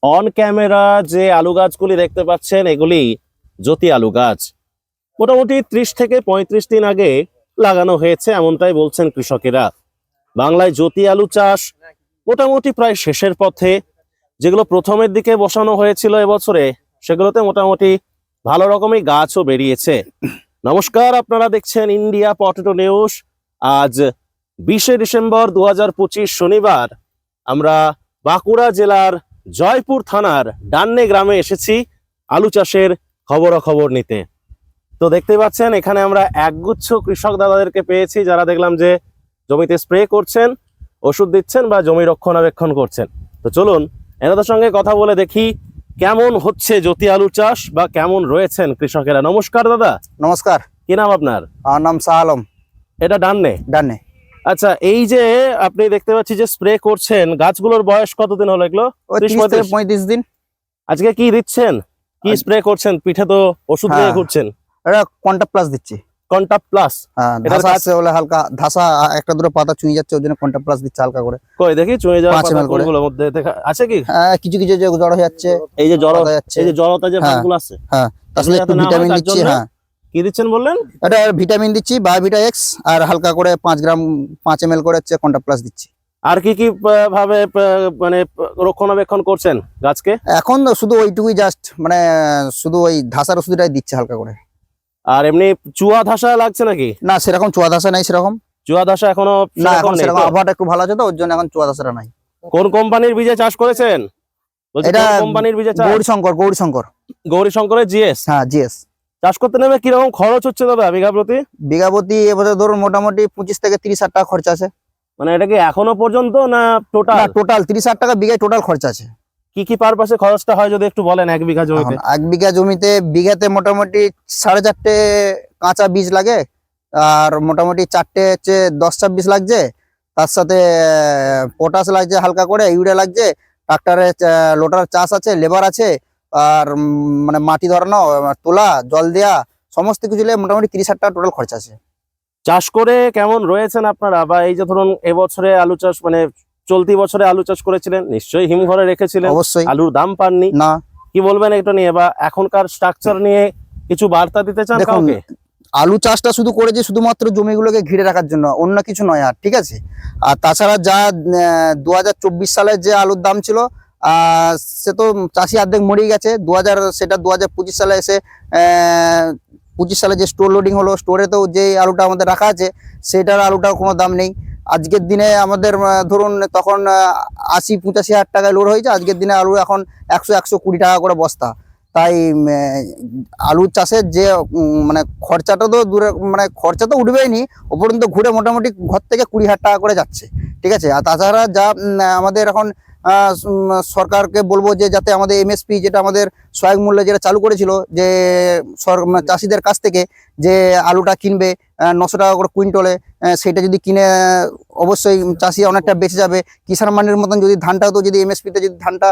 On camera যে আলু গাছগুলি দেখতে পাচ্ছেন এগুলি জ্যোতি আলু গাছ। মোটামুটি 30 থেকে 35 দিন আগে লাগানো হয়েছে এমনটাই বলছেন কৃষকেরা। বাংলায় জ্যোতি আলু চাষ মোটামুটি প্রায় শেষের পথে। যেগুলো প্রথমের দিকে বসানো হয়েছিল এবছরে সেগুলোতে মোটামুটি ভালো রকমই গাছও বেরিয়েছে। নমস্কার, আপনারা দেখছেন ইন্ডিয়া পটেটো নিউজ। আজ 20শে ডিসেম্বর 2025 শনিবার আমরা বাঁকুড়া জেলার জয়পুর থানার ডান্নে গ্রামে এসেছি আলু চাষের খবরাখবর নিতে। তো দেখতে পাচ্ছেন এখানে আমরা একগুচ্ছ কৃষক দাদাদেরকে পেয়েছি যারা দেখলাম যে জমিতে স্প্রে করছেন, ওষুধ দিচ্ছেন বা জমি রক্ষণাবেক্ষণ করছেন। তো চলুন এনাদের সঙ্গে কথা বলে দেখি কেমন হচ্ছে জ্যোতি আলু চাষ বা কেমন রয়েছেন কৃষকেরা। নমস্কার দাদা। নমস্কার, কি নাম আপনার? আমার নাম শাহ আলম। এটা ডান্নে? ডানে। আচ্ছা, এই যে আপনি দেখতে পাচ্ছি যে স্প্রে করছেন, গাছগুলোর বয়স কতদিন হলো এগুলো? 30 থেকে 35 দিন। আজকে কি দিচ্ছেন, কি স্প্রে করছেন? পিঠে তো ওষুধ দিয়ে ঘুরছেন। এটা কন্টা প্লাস দিচ্ছি। কন্টা প্লাস? হ্যাঁ, ধাসা আছে বলে হালকা ধাসা, একটা দুটো পাতা চুঁই যাচ্ছে ওর জন্য কন্টা প্লাস দিচ্ছে হালকা করে। কই দেখি চুঁয়ে যাওয়া 5 ml করে। পাতাগুলোর মধ্যে দেখা আছে কি? হ্যাঁ, কিছু কিছু যে জড় হয়ে যাচ্ছে, এই যে জড় যাচ্ছে, এই যে জড়তা যে ভাগগুলো আছে। হ্যাঁ, তার সাথে একটু ভিটামিন দিচ্ছি। হ্যাঁ, কি দিচ্ছেন বললেন? এটা ভিটামিন দিচ্ছি, বায়োভিটা এক্স, আর হালকা করে 5 গ্রাম 5 ml করে হচ্ছে কন্টা প্লাস দিচ্ছি। আর কি কি ভাবে মানে রক্ষণাবেক্ষণ করছেন গাছকে? এখন শুধু ওইটুকুই, জাস্ট মানে শুধু ওই ধাসার ওষুধটাই দিচ্ছে হালকা করে। আর এমনি চুয়া ধাসা লাগছে নাকি? না, সেরকম চুয়া ধাসা নাই সেরকম। চুয়া ধাসা এখনো না, এখন সেরকম আবহাওয়াটা একটু ভালো আছে তো ওর জন্য এখন চুয়া ধাসাটা নাই। কোন কোম্পানির বীজে চাষ করেছেন? এটা কোম্পানির বীজে চাষ? গৌরীশঙ্কর। গৌরীশঙ্করের জিএস? হ্যাঁ, জিএস। চাষ করতে নেবে কিরকম খরচ হচ্ছে দাদা বিঘা প্রতি? বিঘা প্রতি এবছর ধরুন মোটামুটি 25 থেকে 30 হাজার টাকা খরচা আছে। মানে এটা কি এখনো পর্যন্ত না টোটাল? টোটাল 30 হাজার টাকা বিঘায় টোটাল খরচা আছে। কি কি পারপাসে খরচটা হয় যদি একটু বলেন এক বিঘা জমিতে? এক বিঘা জমিতে বিঘাতে মোটামুটি 4.5 কাঁচা বীজ লাগে, আর মোটামুটি 4টে হচ্ছে 10-26 লাগছে, তার সাথে পটাশ লাগছে হালকা করে, ইউরিয়া লাগছে, ট্রাক্টরে লোটার চাষ আছে, লেবার আছে, আর মানে মাটি ধরানো, তোলা, জল দেয়া, সমস্ত কিছু নিয়ে মোটামুটি 30 হাজার টাকা টোটাল খরচা আছে। চাষ করে কেমন রয়েছেন আপনারা? বা এই যে ধরুন এবছরে আলু চাষ মানে চলতি বছরে আলু চাষ করেছিলেন, নিশ্চয়ই হিমঘরে রেখেছিলেন, অবশ্যই। আলুর দাম পাননি না, কি বলবেন এটা নিয়ে? বা এখনকার স্ট্রাকচার নিয়ে কিছু বার্তা দিতে চান দেখুন, কাউকে? আলু চাষটা শুধু করেছে শুধুমাত্র জমিগুলোকে ঘিরে রাখার জন্য, অন্য কিছু নয় আর, ঠিক আছে? আর তাছাড়া যা 2024 সালে যে আলুর দাম ছিল, সে তো চাষি অর্ধেক মরেই গেছে। সেটা 2025 সালে এসে 25 সালে যে স্টোর লোডিং হলো, স্টোরে তো যে আলুটা আমাদের রাখা আছে সেটার আলুটার কোনো দাম নেই। আজকের দিনে আমাদের ধরুন তখন 80-85 হাজার টাকায় লোড হয়েছে, আজকের দিনে আলু এখন 100-120 টাকা করে বস্তা। তাই আলু চাষের যে মানে খরচাটা তো দূরে, মানে খরচা তো উঠবেই নি, উপরন্ত ঘুরে মোটামুটি ঘর থেকে 20 হাজার টাকা করে যাচ্ছে, ঠিক আছে? আর তাছাড়া যা আমাদের এখন সরকারকে বলবো যে যাতে আমাদের এমএসপি, যেটা আমাদের সহায়ক মূল্য যেটা চালু করেছিল, যে চাষিদের কাছ থেকে যে আলুটা কিনবে 900 টাকা করে কুইন্টলে, সেটা যদি কিনে অবশ্যই চাষি অনেকটা বেঁচে যাবে। কিষাণ মান্ডির মতন যদি ধানটাও তো যদি এমএসপিতে যদি ধানটা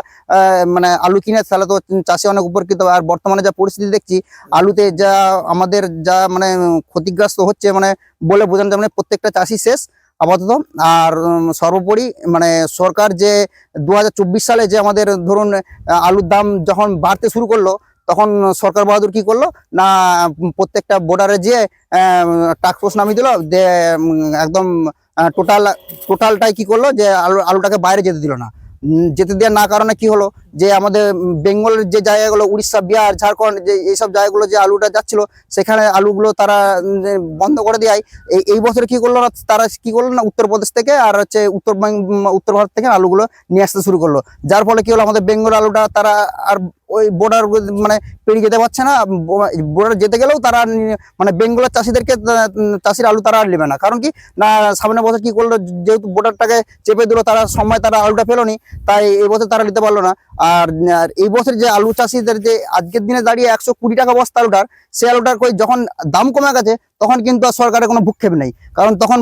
মানে আলু কিনে, তাহলে তো চাষি অনেক উপকৃত হবে। আর বর্তমানে যা পরিস্থিতি দেখছি আলুতে, যা আমাদের যা মানে ক্ষতিগ্রস্ত হচ্ছে, মানে বলে বোঝানো যাবে না, প্রত্যেকটা চাষি শেষ আপাতত। আর সর্বোপরি মানে সরকার যে 2024 সালে যে আমাদের ধরুন আলুর দাম যখন বাড়তে শুরু করলো, তখন সরকার বাহাদুর কি করলো না, প্রত্যেকটা বর্ডারে যে টাস্ক ফোর্স নামিয়ে দিল, যে একদম টোটালটাই কি করলো, যে আলুটাকে বাইরে যেতে দিল না। যেতে দেওয়ার না কারণে কি হলো, যে আমাদের বেঙ্গলের যে জায়গাগুলো, উড়িষ্যা, বিহার, ঝাড়খণ্ড, যে এইসব জায়গাগুলো যে আলুটা যাচ্ছিল, সেখানে আলুগুলো তারা বন্ধ করে দেয়। এই বছর কি করলো না, তারা কি করলো না, উত্তরপ্রদেশ থেকে আর হচ্ছে উত্তর ভারত থেকে আলুগুলো নিয়ে আসতে শুরু করলো। যার ফলে কি হলো, আমাদের বেঙ্গল আলুটা তারা আর ওই বর্ডার মানে পেরিয়ে যেতে পারছে না। বর্ডার যেতে গেলেও তারা মানে বেঙ্গলের চাষির আলু তারা আর নেবে না। কারণ কি না, সামনের বছর কি করলো, যেহেতু বর্ডারটাকে চেপে দিল, তারা সময় তারা আলুটা পেলো নি, তাই এই বছর তারা নিতে পারলো না। আর এই বছর যে আলু চাষিদের যে আজকের দিনে দাঁড়িয়ে 120 টাকা বস্তা আলুটার, সে আলুটার যখন দাম কমে গেছে, তখন কিন্তু আর সরকারের কোনো ভূক্ষেপ নেই। কারণ তখন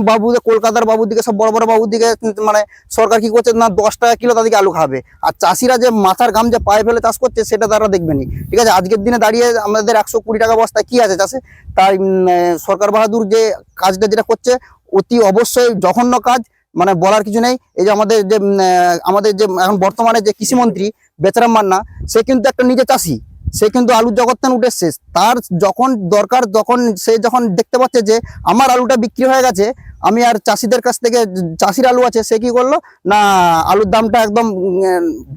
কলকাতার বাবুর দিকে, সব বড় বড় বাবুর দিকে মানে সরকার কি করছে না, 10 টাকা কিলো তাদেরকে আলু খাবে। আর চাষিরা যে মাথার ঘাম যে পায়ে ফেলে চাষ করছে, সেটা তারা দেখবেনি, ঠিক আছে? আজকের দিনে দাঁড়িয়ে আমাদের 120 টাকা বস্তা কি আছে চাষে? তাই সরকার বাহাদুর যে কাজটা যেটা করছে, অতি অবশ্যই জঘন্য কাজ। মানে বলার কিছু নেই। এই যে আমাদের যে এখন বর্তমানে যে কৃষিমন্ত্রী বেচারাম মান্না, সে কিন্তু একটা নিজে চাষি, সে কিন্তু আলুর জগৎ থেকে উঠে এসছে। তার যখন দরকার, সে যখন দেখতে পাচ্ছে যে আমার আলুটা বিক্রি হয়ে গেছে, আমি আর চাষিদের কাছ থেকে, চাষির আলু আছে, সে কি করলো না, আলুর দামটা একদম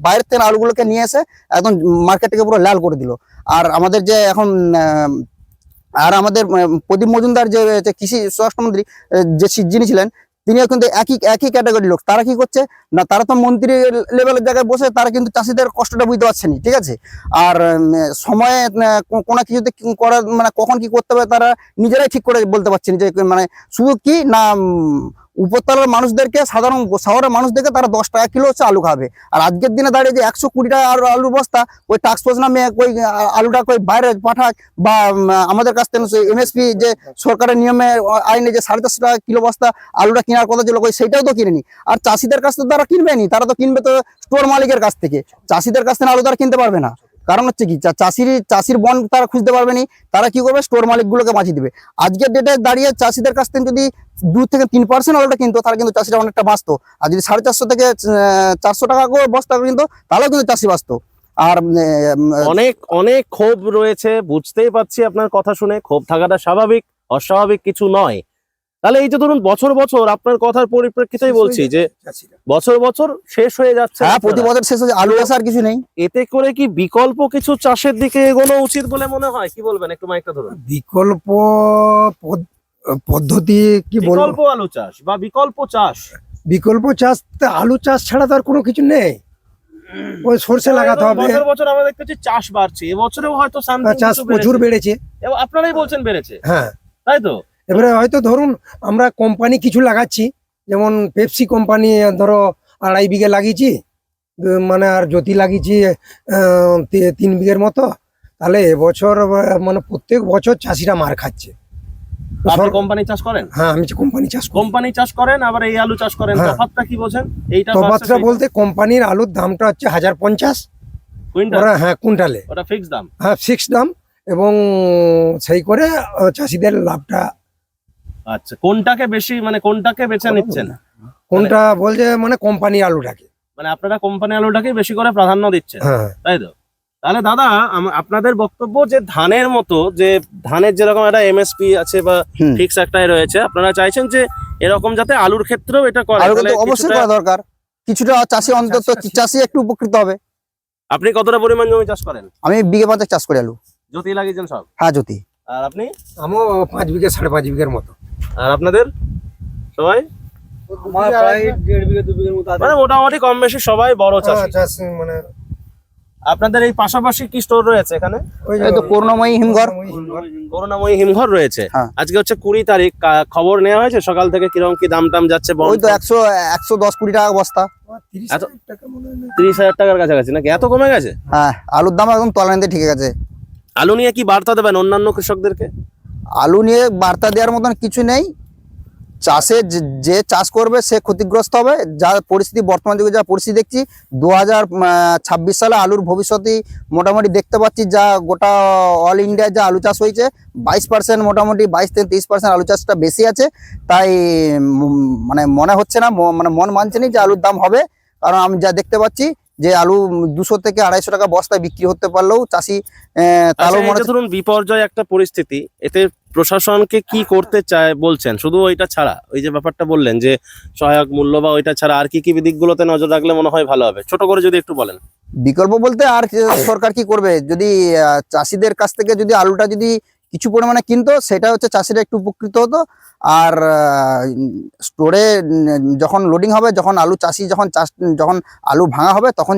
বাইরের থেকে আলুগুলোকে নিয়ে এসে একদম মার্কেটকে পুরো লাল করে দিল। আর আমাদের যে এখন প্রদীপ মজুমদার যে যে কৃষি স্বরাষ্ট্রমন্ত্রী, যিনি ছিলেন, তিনিও কিন্তু একই ক্যাটাগরির লোক। তারা কি করছে না, তারা তো মন্ত্রী লেভেলের জায়গায় বসে তারা কিন্তু চাষিদের কষ্টটা বুঝতে পারছে না, ঠিক আছে। আর সময়ে কোনো কিছুতে করার মানে কখন কি করতে হবে তারা নিজেরাই ঠিক করে বলতে পারছেন, যে মানে শুধু কি না উপরতলার মানুষদেরকে, সাধারণ শহরের মানুষদেরকে তারা 10 টাকা কিলো হচ্ছে আলু খাবে। আর আজকের দিনে দাঁড়িয়ে যে 120 টাকা আলুর বস্তা, ওই টাক্স ফোর্স নামে ওই আলুটা কই বাইরে পাঠাক, বা আমাদের কাছ থেকে এমএসপি যে সরকারের নিয়মে আইনে যে 450 টাকা কিলো বস্তা আলুটা কেনার কথা ছিল, কই সেটাও তো কিনেনি। আর চাষিদের কাছ থেকে তারা কিনবেনি, তারা তো কিনবে তো স্টোর মালিকের কাছ থেকে, চাষিদের কাছ থেকে আলু তারা কিনতে পারবে না। কারণ হচ্ছে কি, চাষির বন তারা খুঁজতে পারবে না, তারা কি করবে, স্টোর মালিকগুলোকে বাঁচিয়ে দিবে। আজকের ডেটে দাঁড়িয়ে চাষিদের কাছ থেকে যদি 2 থেকে 3% আলুটা কিনতো, তাহলে কিন্তু চাষিরা অনেকটা বাঁচতো। আর যদি 450 থেকে 400 টাকা করে বস্তা কিনতো, তাহলেও কিন্তু চাষি বাঁচতো। আর অনেক অনেক ক্ষোভ রয়েছে, বুঝতেই পারছি আপনার কথা শুনে। ক্ষোভ থাকাটা স্বাভাবিক, অস্বাভাবিক কিছু নয়। তাহলে এই যে ধরুন বছর বছর, আপনার কথার পরিপ্রেক্ষিতেই বলছি যে বছর বছর শেষ হয়ে যাচ্ছে, হ্যাঁ, প্রতি বছর শেষ হচ্ছে, আলু চাষ আর কিছু নেই। এতে করে কি বিকল্প কিছু চাষের দিকে এগোনো উচিত বলে মনে হয়? কি বলবেন, একটু মাইকটা ধরুন। বিকল্প পদ্ধতি কি বলবো, বিকল্প আলু চাষ বা বিকল্প চাষ। বিকল্প চাষ তো আলু চাষ ছাড়া তো আর কোনো কিছু নেই। ওই সরষে লাগাতে হবে। বছর বছর আমরা দেখতেছি চাষ বাড়ছে, এবছরেও হয়তো something চাষ কিছু প্রচুর বেড়েছে। বেড়েছে। এবং আপনারাই বলছেন বেড়েছে, হ্যাঁ, তাই তো? এবারে হয়তো ধরুন আমরা কোম্পানি কিছু লাগাচ্ছি, যেমন পেপসি কোম্পানি ধরো 2.5 বিঘে লাগিয়েছি, মানে আর জ্যোতি লাগিয়েছি 3 বিঘের মতো। তাহলে এবছর মানে প্রত্যেক বছর চাষিরা মার খাচ্ছে। আপনি কোম্পানি চাষ করেন? হ্যাঁ, আমি কোম্পানি চাষ করি। কোম্পানি চাষ করেন, আবার এই আলু চাষ করেন, হ্যাঁ। তফাৎটা কি বোঝেন? এইটা তফাৎটা বলতে কোম্পানির আলুর দামটা হচ্ছে 1050 কুইন্টাল, ওরা, হ্যাঁ, কুইন্টালে, ওটা ফিক্স দাম। হ্যাঁ, ফিক্স দাম। এবং সেই করে চাষিদের লাভটা। আচ্ছা, কোনটাকে বেশি, মানে কোনটাকে বেছে নিচ্ছেন? কোনটা বলছে মানে কোম্পানি আলুটাকে, মানে আপনারা কোম্পানি আলুটাকে বেশি করে প্রাধান্য দিচ্ছেন, হ্যাঁ। তাই তো? তাহলে দাদা, আপনাদের বক্তব্য যে ধানের মতো, যে ধানের যেরকম একটা এমএসপি আছে বা ফিক্স একটাই রয়েছে, আপনারা চাইছেন যে এরকম যাতে আলুর ক্ষেত্রেও এটা করে। আলু কিন্তু অবশ্যই করা দরকার, কিছুটা চাষি অন্তত চাষি একটু উপকৃত হবে। আপনি কতটা পরিমাণ জমি চাষ করেন? আমি বিঘে 5 চাষ করি আলু। জ্যোতি লাগিয়েছেন সব? হ্যাঁ, জ্যোতি। আর আপনি? আমিও 5 বিঘে 5.5 বিঘের মতো। আর আপনাদের সবাই? আমার প্রায় 1.5 বিঘে 2 বিঘের মতো আছে। মানে মোটামুটি কম বেশি সবাই বড় চাষি। চাষ মানে আপনাদের এই পাশাপাশি কি স্টোর রয়েছে এখানে? এই তো করুণাময়ী হিমঘর। করুণাময়ী হিমঘর রয়েছে। হ্যাঁ। আজকে হচ্ছে 20 তারিখ, খবর নেওয়া হয়েছে সকাল থেকে কিরকম কি দাম টাম যাচ্ছে? ওই তো 110-120 টাকা বস্তা। 30,000 টাকা মনে হয় না। 30,000 টাকার কাছাকাছি নাকি? এত কমে গেছে? হ্যাঁ, আলুর দাম একদম তলানিতে ঠিক আছে। আলু নিয়ে কি বার্তা দেবেন অন্যান্য কৃষকদেরকে? আলু নিয়ে বার্তা দেওয়ার মতন কিছু নেই। চাষে যে চাষ করবে সে ক্ষতিগ্রস্ত হবে। যা পরিস্থিতি, বর্তমান যুগে যা পরিস্থিতি দেখছি, 2026 সালে আলুর ভবিষ্যৎই মোটামুটি দেখতে পাচ্ছি। যা গোটা অল ইন্ডিয়ায় যা আলু চাষ হয়েছে, 22%, মোটামুটি 22 থেকে 30% আলু চাষটা বেশি আছে। তাই মানে মনে হচ্ছে না, মানে মন মানছে না যে আলুর দাম হবে। কারণ আমি যা দেখতে পাচ্ছি যে আলু 200 থেকে 250 টাকা বস্তায় বিক্রি হতে পারলেও চাষি তাহলেও মনে হচ্ছে। ধরুন বিপর্যয় একটা পরিস্থিতি, এতে প্রশাসনকে কি করতে চায় বলছেন? শুধু ওইটা ছাড়া, ওই যে ব্যাপারটা বললেন যে সহায়ক মূল্য বা ওইটা ছাড়া আর কি কি দিকগুলোতে নজর রাখলে মনে হয় ভালো হবে, ছোট করে যদি একটু বলেন। বিকল্প বলতে আর সরকার কি করবে, যদি চাষিদের কাছ থেকে যদি আলুটা যদি কিছু পরিমাণে কিনতো, সেটা হচ্ছে চাষিরা একটু উপকৃত হতো। আর স্টোরে যখন লোডিং হবে, যখন আলু চাষি যখন আলু ভাঙা হবে, তখন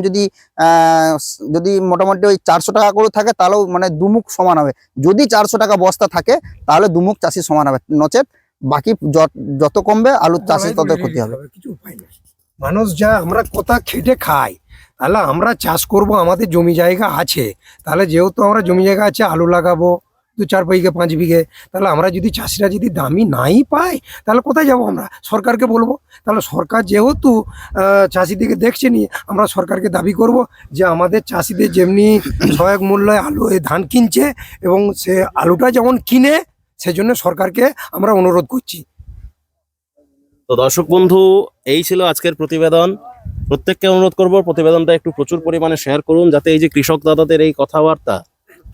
যদি মোটামুটি ওই 400 টাকা করে থাকে, তাহলেও মানে দুমুখ সমান হবে। যদি 400 টাকা বস্তা থাকে, তাহলে দুমুখ চাষি সমান হবে। নচেত বাকি যত কমবে আলু চাষি তত ক্ষতি হবে। কিছু উপায় নেই। মানুষ যা আমরা কোথা খেটে খাই, তাহলে আমরা চাষ করব, আমাদের জমি জায়গা আছে। তাহলে যেহেতু আমরা জমি জায়গা আছে, আলু লাগাবো 2-4 বিঘে 5 বিঘে। তাহলে আমরা যদি চাষিরা যদি দামই নাই পাই, তাহলে কোথায় যাব? আমরা সরকারকে বলবো। তাহলে সরকার যেহেতু চাষিদিকে দেখছে নি, আমরা সরকারকে দাবি করব যে আমাদের চাষিদের যেমনি সহায়ক মূল্যে আলু ধান কিনছে, এবং সে আলুটা যেমন কিনে, সেজন্য সরকারকে আমরা অনুরোধ করছি। তো দর্শক বন্ধু, এই ছিল আজকের প্রতিবেদন। প্রত্যেককে অনুরোধ করব প্রতিবেদনটা একটু প্রচুর পরিমাণে শেয়ার করুন, যাতে এই যে কৃষক দাদাদের এই কথাবার্তা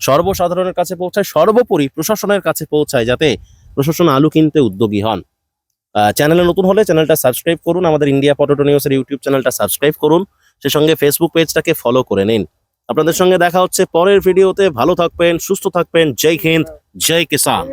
সর্বসাধারণের কাছে পৌঁছায়, সর্বোপরি প্রশাসনের কাছে পৌঁছায়, যাতে প্রশাসন আলু কিনতে উদ্যোগী হন। চ্যানেলে নতুন হলে চ্যানেলটা সাবস্ক্রাইব করুন, আমাদের ইন্ডিয়া পটেটো নিউজের ইউটিউব চ্যানেলটা সাবস্ক্রাইব করুন, সেই সঙ্গে ফেসবুক পেজটাকে ফলো করে নিন। আপনাদের সঙ্গে দেখা হচ্ছে পরের ভিডিওতে। ভালো থাকবেন, সুস্থ থাকবেন। জয় হিন্দ, জয় কিষান।